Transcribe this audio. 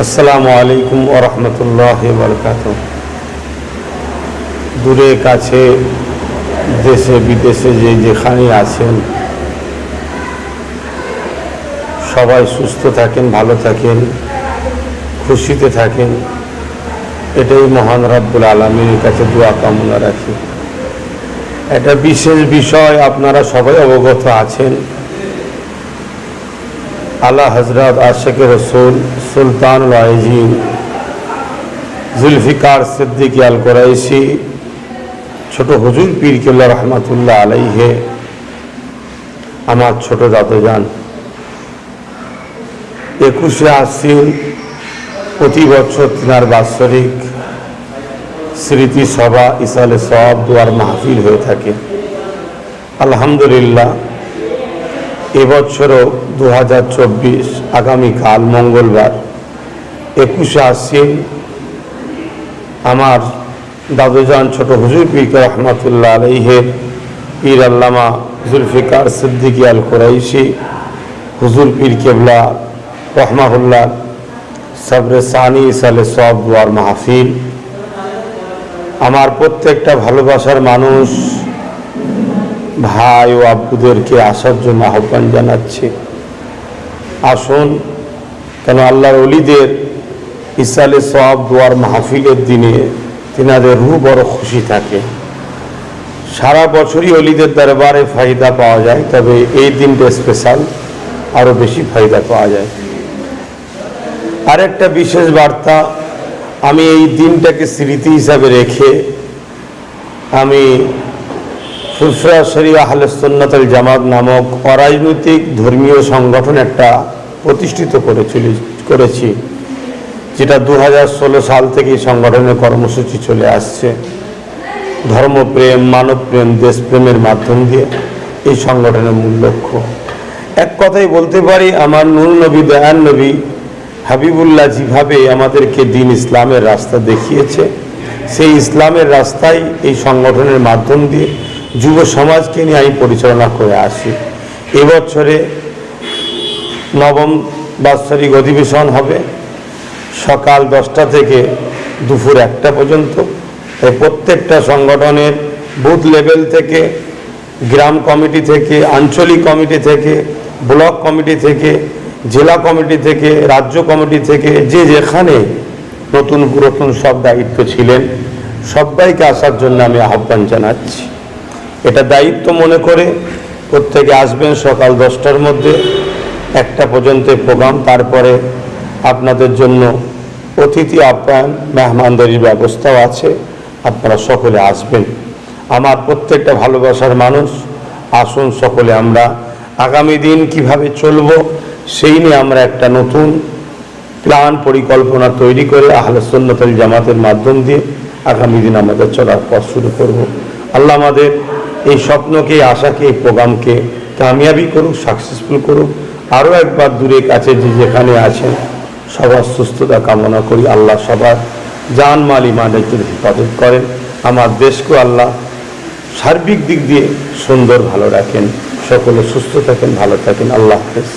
আসসালামু আলাইকুম ওয়া রাহমাতুল্লাহি ওয়া বারাকাতুহু। দূরে কাছে দেশে বিদেশে যেখানে আছেন সবাই সুস্থ থাকেন, ভালো থাকেন, খুশিতে থাকেন, এটাই মহান রব্বুল আলামিনের কাছে দোয়া কামনা রাখি। একটা বিশেষ বিষয় আপনারা সবাই অবগত আছেন। আলা হযরত আশিকে রাসূল সুলতানুল আইজিন জুলফিকার সিদ্দিকী আল কুরাইশি ছোট হুজুর পীর কেবলা রহমাতুল্লাহ আলাইহে আমার ছোট দাদুজান 21শে আশ্বিন প্রতি বছর তিনার বাৎসরিক স্মৃতি সভা ইসালে সওয়াব দোয়ার মাহফিল হয়ে থাকে। আলহামদুলিল্লাহ এবছরও 2024 আগামীকাল মঙ্গলবার 21শে আশ্বিন আমার দাদুজান ছোট হুজুর পীর রহমাতুল্লাহ আলাইহের পীর আল্লামা জুলফিকার সিদ্দিকী আল কুরাইশি হুজুর পীর কেবলা রহমাহুল্লাহ সবরে সানি ইসালে সওয়াব দোয়ার মাহফিল। আমার প্রত্যেকটা ভালোবাসার মানুষ ভাই ও আব্বুদেরকে আসার জন্য আহ্বান জানাচ্ছি। আসুন, কেন আল্লাহর ওলিদের ইসালে সওয়াব দোয়ার মাহফিলের দিনে তিনাদের রূহ বড় খুশি থাকে। সারা বছরই ওলিদের দরবারে ফায়দা পাওয়া যায়, তবে এই দিনটা স্পেশাল, আরও বেশি ফায়দা পাওয়া যায়। আরেকটা বিশেষ বার্তা, আমি এই দিনটাকে স্মৃতি হিসাবে রেখে আমি ফুরফুরা শরীফ আহলে সুন্নাত ওয়াল জামাত নামক অরাজনৈতিক ধর্মীয় সংগঠন একটা প্রতিষ্ঠিত করেছি, যেটা 2016 সাল থেকে এই সংগঠনের কর্মসূচি চলে আসছে। ধর্মপ্রেম, মানবপ্রেম, দেশপ্রেমের মাধ্যম দিয়ে এই সংগঠনের মূল লক্ষ্য। এক কথাই বলতে পারি, আমার নূর নবী দয়ান নবী হাবিবুল্লাহ যেভাবে আমাদেরকে দিন ইসলামের রাস্তা দেখিয়েছে, সেই ইসলামের রাস্তায় এই সংগঠনের মাধ্যম দিয়ে যুব সমাজকে নিয়ে আমি পরিচালনা করে আসি। এবছরে 9ম বাৎসরিক অধিবেশন হবে সকাল 10টা থেকে দুপুর 1টা পর্যন্ত। তাই প্রত্যেকটা সংগঠনের বুথ লেভেল থেকে, গ্রাম কমিটি থেকে, আঞ্চলিক কমিটি থেকে, ব্লক কমিটি থেকে, জেলা কমিটি থেকে, রাজ্য কমিটি থেকে, যেখানে নতুন পুরাতন সব দায়িত্ব ছিলেন সবাইকে আসার জন্য আমি আহ্বান জানাচ্ছি। এটা দায়িত্ব মনে করে প্রত্যেকে আসবেন। সকাল 10টার মধ্যে 1টা পর্যন্ত প্রোগ্রাম, তারপরে আপনাদের জন্য অতিথি আপ্যায়ন মেহমানদারির ব্যবস্থাও আছে, আপনারা সকলে আসবেন। আমার প্রত্যেকটা ভালোবাসার মানুষ, আসুন সকলে আমরা আগামী দিন কিভাবে চলব সেই নিয়ে আমরা একটা নতুন প্ল্যান পরিকল্পনা তৈরি করে আহলে সুন্নাত ওয়াল জামাতের মাধ্যম দিয়ে আগামী দিন আমাদের চলার পথ শুরু করব। আল্লাহ আমাদের এই স্বপ্নকে, আশাকে, এই প্রোগ্রামকে কামিয়াবি করুক, সাকসেসফুল করুক। আরও একবার দূরে কাছে যেখানে আছেন সবার সুস্থতা কামনা করি। আল্লাহ সবার জান মাল ইমানের হেফাজত করেন। আমার দেশকেও আল্লাহ সার্বিক দিক দিয়ে সুন্দর ভালো রাখেন। সকলে সুস্থ থাকেন, ভালো থাকেন। আল্লাহ হাফেজ।